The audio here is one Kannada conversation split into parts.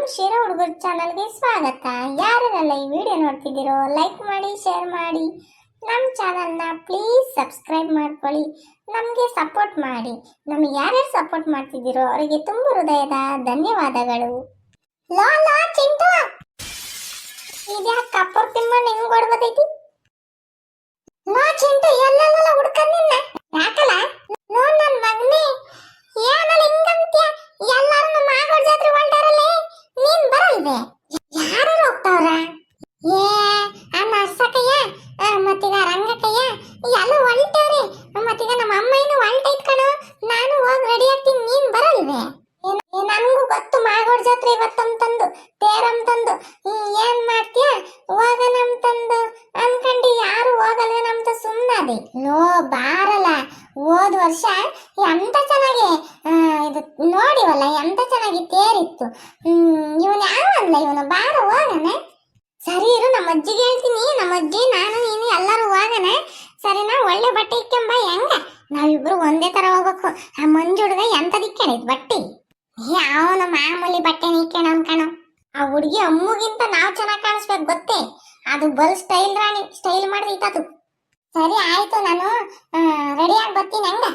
ನಮ್ಮ ಶಿರಾ ಹುಡುಗರ ಚಾನಲ್ಗೆ ಸ್ವಾಗತ. ಯಾರೆಲ್ಲ ಈ ವಿಡಿಯೋ ನೋಡ್ತಿದ್ದೀರೋ ಲೈಕ್ ಮಾಡಿ, ಶೇರ್ ಮಾಡಿ, ನಮ್ಮ ಚಾನಲ್ನ ಪ್ಲೀಸ್ ಸಬ್ಸ್ಕ್ರೈಬ್ ಮಾಡ್ಕೊಳ್ಳಿ, ನಮಗೆ ಸಪೋರ್ಟ್ ಮಾಡಿ. ನಮಗೆ ಯಾರ್ಯಾರು ಸಪೋರ್ಟ್ ಮಾಡ್ತಿದ್ದೀರೋ ಅವರಿಗೆ ತುಂಬ ಹೃದಯದ ಧನ್ಯವಾದಗಳು. ಲೋ ಲೋ ಚಿಂಟು, ಇದ್ಯಾಕೆ ಕಪ್ಪರ್ ತಿಮ್ಮಣ್ಣ ಹೆಂಗ್ ಹೊಡ್ಬೋದೈತಿ? ಲೋ ಚಿಂಟು, ಎಲ್ಲೆಲ್ಲ ಹುಡ್ಕಂಡ್ ನಿನ್ನ ಯಾಕಲ್ಲ? ನೋಡ್ ನನ್ ಮಗನೇ, ಏನಲ್ಲ ಹಿಂಗಂತ್ಯ? ಎಲ್ಲಾರು ನಮ್ಮ ಆಗೋಡ್ ಜಾತ್ರೆ ಹೊಲ್ಟಾರಲ್ಲ, ನೀನ್ ಬರಲ್ವೇ? ಯಾರು ಹೋಗ್ತಾವ್ರ? ಏ ಆ ನರ್ಸಕಯ್ಯ ಮತ್ತೀಗ ರಂಗಕಯ್ಯ ಎಲ್ಲ ಹೊಲ್ಟವ್ರೆ, ಮತ್ತೀಗ ನಮ್ಮ ಅಮ್ಮ ಇನ್ನು ಹೊಲ್ಟೈತ್ ಕಣೋ. ನಾನು ಹೋಗಿ ರೆಡಿ ಆಗ್ತೀನಿ, ನೀನ್ ಬರಲ್ವೇ? ನನಗೂ ಗೊತ್ತು ಮಾಗೋಡ್ ಜಾತ್ರೆ ಇವತ್ತಂತಂದು ತೇರಂತಂದು. ಏನ್ ಮಾಡ್ತೀಯ? ಹೋಗನಂತಂದು ಅನ್ಕಂಡು ಯಾರು ಹೋಗಲ್ವೇನಂತ ಸುಮ್ಮನಾದೆ. ಲೋ ಬಾರಲ್ಲ, ಹೋದ ವರ್ಷ ಎಂತ ಚೆನ್ನಾಗಿ ಇದು ನೋಡಿವಲ್ಲ, ಎಂತ ಚೆನ್ನಾಗಿ ತೇರಿತ್ತು. ಇವನು ಯಾವಲ್ಲ, ಇವನು ಬಾರ ಹೋಗಣ. ಸರಿ ಇರು, ನಮ್ಮ ಅಜ್ಜಿಗೆ ಹೇಳ್ತೀನಿ. ನಮ್ಮ ಅಜ್ಜಿ ನಾನು ನೀನು ಎಲ್ಲರೂ ಹೋಗಣ ಸರಿನಾ? ಒಳ್ಳೆ ಬಟ್ಟೆ ಇಕ್ಕೆಂಬ. ಹೆಂಗ ನಾವಿಬ್ರು ಒಂದೇ ತರ ಹೋಗ್ಬೇಕು. ಆ ಮಂಜು ಹುಡುಗ ಎಂತದಿಕ್ಕಣೈತ್ ಬಟ್ಟೆ? ಅವನು ಮಾಮೂಲಿ ಬಟ್ಟೆ ನಿಕ್ಕಣ ಅನ್ಕಣೋ. ಆ ಹುಡುಗಿ ಅಮ್ಮಗಿಂತ ನಾವು ಚೆನ್ನಾಗಿ ಕಾಣಿಸ್ಬೇಕು ಗೊತ್ತೇ? ಅದು ಬಲ್ ಸ್ಟೈಲ್ ರಾಣಿ, ಸ್ಟೈಲ್ ಮಾಡಿದೈತದು. ಸರಿ ಆಯ್ತು, ನಾನು ರೆಡಿಯಾಗಿ ಬರ್ತೀನಿ. ಹಂಗ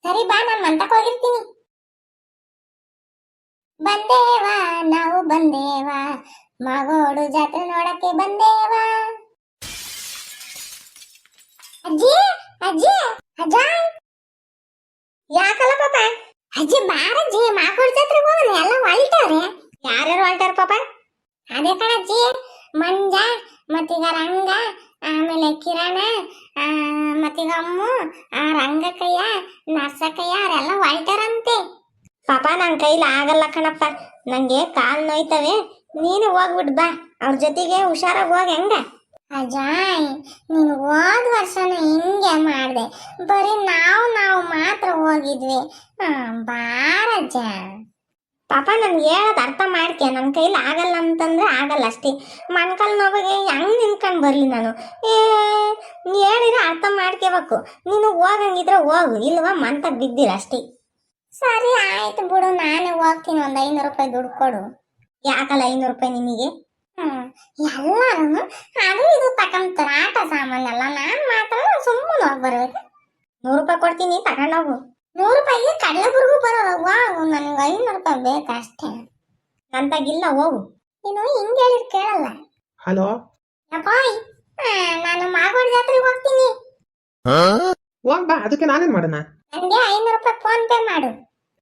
ಸರಿ ಬಾ, ನಾನು ಮಂತಕ್ಕೆ ಹೋಗಿರ್ತೀನಿ. ಬಂದೇವಾ ನಾವು ಬಂದೇವಾ, ಮಾಗೋಡು ಜಾತ್ರೆ ನೋಡಕ್ಕೆ ಬಂದೇವಾ. ಅಜ್ಜಿ ಅಜ್ಜಿ ಅಜ್ಜ, ಯಾಕಲ್ಲ ಪಾಪ? ಅಜ್ಜಿ ಬಾರಜ್ಜಿ, ಮಾಗೋಡು ಜಾತ್ರೆ ಹೋಗೋಣ. ಎಲ್ಲ ಹೊಲ್ಟವ್ರೆ. ಯಾರ್ಯಾರು ಹೊಲ್ಟಾರ ಪಾಪ? ಅದೇ ಕಣಜ್ಜಿ, ಮಂಜ ಮತ್ತೀಗ ರಂಗ, ಆಮೇಲೆ ಕಿರಣ, ಮತ್ತೀಗ ಅಮ್ಮು, ರಂಗಕಯ್ಯ, ನರ್ಸಕಯ್ಯ ಅವರೆಲ್ಲ ಹೊಲ್ಟಾರಂತೆ. ಪಾಪ ನನ್ನ ಕೈಲಿ ಆಗಲ್ಲ ಕಣಪ್ಪ, ನಂಗೆ ಕಾಲು ನೋಯ್ತವೆ. ನೀನು ಹೋಗ್ಬಿಟ್ ಬಾ, ಅವ್ರ ಜೊತೆಗೆ ಹುಷಾರಾಗಿ ಹೋಗಿ. ಹೆಂಗ ಅಜಾಯ್, ನೀನು ಹೋದ ವರ್ಷನ ಹಿಂಗೆ ಮಾಡಿದೆ, ಬರೀ ನಾವು ಮಾತ್ರ ಹೋಗಿದ್ವಿ. ಬಾರಜ್ಜ. ಪಾಪ ನನ್ಗೆ ಹೇಳೋದು ಅರ್ಥ ಮಾಡ್ಕೆ. ನನ್ನ ಕೈಲಿ ಆಗಲ್ಲ ಅಂತಂದ್ರೆ ಆಗಲ್ಲ ಅಷ್ಟೇ. ಮಣ್ಕಾಲ್ ನೋವಿಗೆ ಹೆಂಗ್ ನಿಂತ್ಕೊಂಡು ಬರ್ಲಿ ನಾನು? ಹೇಳಿದ್ರೆ ಅರ್ಥ ಮಾಡ್ಕೋಬೇಕು. ನೀನು ಹೋಗಂಗಿದ್ರೆ ಹೋಗು, ಇಲ್ವಾ ಮಂತ ಬಿದ್ದಿರ ಅಷ್ಟೇ. ಸರಿ ಆಯ್ತು ಬಿಡು, ನಾನೇ ಹೋಗ್ತೀನಿ. ಒಂದು 500 ರೂಪಾಯಿ ದುಡ್ಡು ಕೊಡು. ಯಾಕಲ್ಲ 500 ರೂಪಾಯಿ ನಿನಗೆ? ಎಲ್ಲರೂ ಅದು ಇದು ತಕೊಂತಾರ, ಆಟ ಸಾಮಾನೆಲ್ಲ. ನಾನು ಮಾತ್ರ ಸುಮ್ಮನೆ ಹೋಗಿ ಬರ್ಬೇಕು. 100 ರೂಪಾಯಿ ಕೊಡ್ತೀನಿ, ತಗೊಂಡೋಗು. 100 ರೂಪಾಯಿಗೆ ಕಡಲೆಬುರ್ಗು ಬರೋವಾ? ನನಗೆ 500 ರೂಪಾಯಿ ಬೇಕಷ್ಟೇ. ಅಂತಾಗಿಲ್ಲ, ಹೋಗು. ನೀನು ಹಿಂಗೆ ಹೇಳಿದ್ ಕೇಳಲ್ಲ. ಹಲೋ ಅಪ್ಪಾಯ್, ನಾನು ಮಾಗೋಡ್ ಜಾತ್ರೆಗೆ ಹೋಗ್ತೀನಿ. ಹೋಗ್ ಬಾ, ಅದಕ್ಕೆ ನಾನೇನ್ ಮಾಡೋಣ? ನನಗೆ 500 ರೂಪಾಯಿ ಫೋನ್ ಪೇ ಮಾಡು.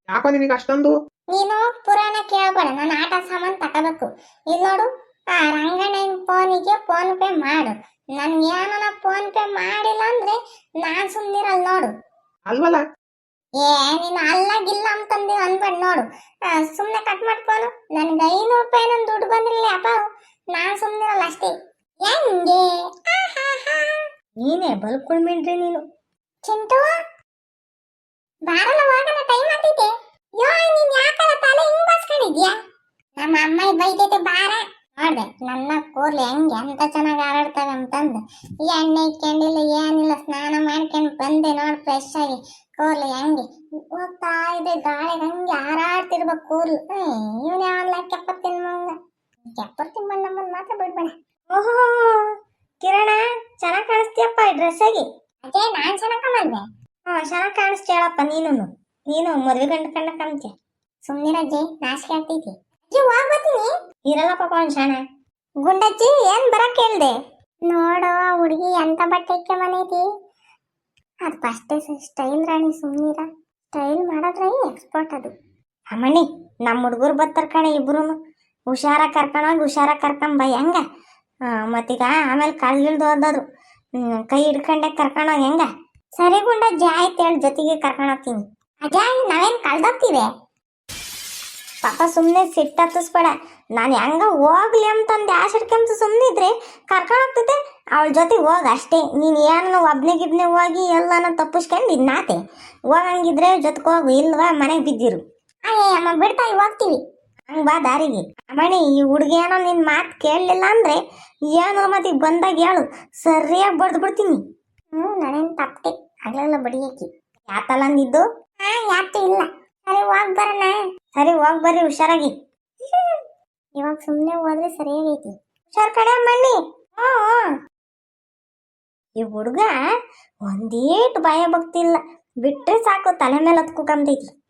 ಯಾಕೋ ನಿನಗೆ ಅಷ್ಟೊಂದು? ನೀನು ಪುರಾಣ ಕೇಳಬೇಡ, ನಾನು ಆಟ ಸಾಮಾನು ತಗೋಬೇಕು. ಇಲ್ಲಿ ನೋಡು, ಆ ರಂಗಣ್ಣನ ಫೋನಿಗೆ ಫೋನ್ ಪೇ ಮಾಡು. ನನ್ಗೆ ಏನನ ಫೋನ್ ಪೇ ಮಾಡಿಲ್ಲ ಅಂದ್ರೆ ನಾನ್ ಸುಮ್ಮನಿರಲ್ಲ ನೋಡು. ಅಲ್ವಲ್ಲ? ನೀನು ಅಲ್ಲಾಗಿಲ್ಲ ಅಂತಂದು ಅನ್ಬೇಡ ನೋಡು. ಸುಮ್ಮನೆ ಕಟ್ ಮಾಡ್ಕೋನು. ನನಗೆ 500 ರೂಪಾಯಿ ನನ್ನ ದುಡ್ಡು ಬಂದಿರಲಿ ಅಪ್ಪ, ನಾನ್ ಸುಮ್ಮನಿರಲ್ಲ ಅಷ್ಟೇ. ಹೆಂಗೆ ನೀನೇ ಬಲ್ಕೊಳ್ಮೇನ್ರಿ ನೀನು. ಚಿಂಟು ಬಾರಲ್ಲ, ಹೋಗೋಣ, ಟೈಮ್ ಆಗ್ತೈತೆ. ನೀನ್ ಯಾಕಲ್ಲ ತಲೆ ಹಿಂಗ್ ಬಾಸ್ಕೊಂಡಿದ್ಯಾ? ನಮ್ಮ ಅಮ್ಮ ಬೈತೈತೆ, ಬಾರ. ನೋಡ್ದೆ ನನ್ನ ಕೂರ್ಲಿ ಹೆಂಗೆ ಅಂತ ಚೆನ್ನಾಗಿ ಹಾರಾಡ್ತವೆ ಅಂತಂದು ಎಣ್ಣೆ ಇಕ್ಕೊಂಡಿಲ್ಲ, ಏನಿಲ್ಲ, ಸ್ನಾನ ಮಾಡ್ಕೊಂಡು ಬಂದೆ. ನೋಡಿ ಫ್ರೆಶ್ ಆಗಿ ಕೂರ್ಲಿ ಹೆಂಗೆ ಹೋಗ್ತಾ ಇದೆ, ಗಾಳಿಗೆ ಹಂಗೆ ಹಾರಾಡ್ತಿರ್ಬೇಕು ಕೂರ್ಲು. ಇವನ್ ಯಾವಲ್ಲ ಕೆಪ್ಪತ್ತಿನ ಮಂಗ, ಕೆಪ್ಪತ್ತಿನ ನಮ್ಮಲ್ಲಿ ಮಾತ್ರ ಬಿಡ್ಬೇಡ. ಓಹೋ ಕಿರಣ, ಚೆನ್ನಾಗಿ ಕಾಣಿಸ್ತೀಯಪ್ಪ ಈ ಡ್ರೆಸ್ಸಾಗಿ. ಅದೇ ನಾನ್ ಚೆನ್ನಾಗಿ ಕಾಣಲ್ವೇ? ಚೆನ್ನಾಗಿ ಕಾಣಿಸ್ತೇಳಪ್ಪ. ನೀನು ಮದ್ವೆ ಗಂಡ ಕಂಡ ಕಾಣ್ತೀಯ. ಸುಮ್ಮನಿರಜ್ಜಿ, ನಾಚಿಕೆ ಆಗ್ತೈತಿ. ಅಜ್ಜಿ ಹೋಗ್ಬತ್ತೀನಿ. ಇರಲ್ಲ ಪಾಪ ಒಂದ್ ಕ್ಷಣ. ಗುಂಡಜ್ಜಿ, ಏನ್ ಬರಕ್ ಹೇಳ್ದೆ? ನೋಡು, ಆ ಹುಡುಗಿ ಎಂತ ಬಟ್ಟೆ ಇಕ್ಕೆ ಮನೈತಿ. ಅದು ಫಸ್ಟ್ ಸ್ಟೈಲ್ ರಾಣಿ, ಸುಮ್ಮನಿರ. ಸ್ಟೈಲ್ ಮಾಡೋದ್ರೆ ಎಕ್ಸ್ಪರ್ಟ್ ಅದು. ಅಮ್ಮಣ್ಣಿ, ನಮ್ಮ ಹುಡುಗರು ಬರ್ತಾರ ಕಣೆ ಇಬ್ರು. ಹುಷಾರಾಗಿ ಕರ್ಕೊಂಡೋಗಿ ಹುಷಾರಾಗಿ ಕರ್ಕೊಂಬ. ಹೆಂಗ ಮತ್ತೀಗ ಆಮೇಲೆ ಕಳ್ಗಿಳ್ದು ಓದೋದು, ಕೈ ಹಿಡ್ಕೊಂಡೆ ಕರ್ಕೊಂಡೋಗಿ. ಹೆಂಗ ಸರಿ ಗುಂಡಜ್ಜಿ, ಆಯ್ತು ಹೇಳಿ, ಜೊತೆಗೆ ಕರ್ಕೊಂಡೋಗ್ತೀನಿ. ಅಜಾಯ್, ನಾವೇನ್ ಕಳ್ದೋಗ್ತೀವಿ? ಪಾಪ ಸುಮ್ಮನೆ ಸಿಟ್ಟು ಹತ್ತಿಸ್ಬೇಡ. ನಾನು ಹೆಂಗ ಹೋಗ್ಲಿ ಅಂತಂದು ಆಶಿಡ್ಕೊಂತ ಸುಮ್ಮನೆ ಇದ್ರೆ ಕರ್ಕೊಂಡೋಗ್ತೈತೆ, ಅವಳ ಜೊತೆಗೆ ಹೋಗ ಅಷ್ಟೇ. ನೀನು ಏನೋ ಒಬ್ನೇ ಗಿಬ್ನೆ ಹೋಗಿ ಎಲ್ಲಾನ ತಪ್ಪಿಸ್ಕೊಂಡು ಇನ್ನಾತೆ ಹೋಗಂಗಿದ್ರೆ ಜೊತೆಗೆ ಹೋಗು, ಇಲ್ವಾ ಮನೆಗೆ ಬಿದ್ದಿರು. ಅಮ್ಮ ಬಿಡ್ತಾಯಿ, ಹೋಗ್ತೀವಿ. ಹಂಗ ಬಾ ದಾರಿಗೆ. ಅಮ್ಮಣಿ, ಈ ಹುಡುಗಿ ಏನೋ ನಿನ್ ಮಾತು ಕೇಳಲಿಲ್ಲ ಅಂದ್ರೆ ಏನೋ ಮತ್ತೆ ಬಂದಾಗ ಹೇಳು, ಸರಿಯಾಗಿ ಬಡ್ದು ಬಿಡ್ತೀನಿ. ನಾನೇನು ತಪ್ಪೆ ಆಗ್ಲೆಲ್ಲ ಬಡಿಯಕ್ಕಿ. ಯಾತಲ್ಲ ಅಂದಿದ್ದು? ಯಾತು ಇಲ್ಲ. ಸರಿ ಹೋಗ್ ಬರೋಣ. ಸರಿ ಹೋಗ್ ಬರ್ರಿ ಹುಷಾರಾಗಿ. ಇವಾಗ ಸುಮ್ಮನೆ ಹೋದ್ರೆ ಸರಿಯಾಗೈತಿ. ಹುಷಾರ್ ಕಡೆ ಮಣ್ಣಿ. ಹ್ಮ್. ಈ ಹುಡುಗ ಒಂದೇಟು ಭಯ ಭಕ್ತಿ ಇಲ್ಲ, ಬಿಟ್ರೆ ಸಾಕು ತಲೆ ಮೇಲೆ ಹತ್ಕೊಂಡೈತಿ.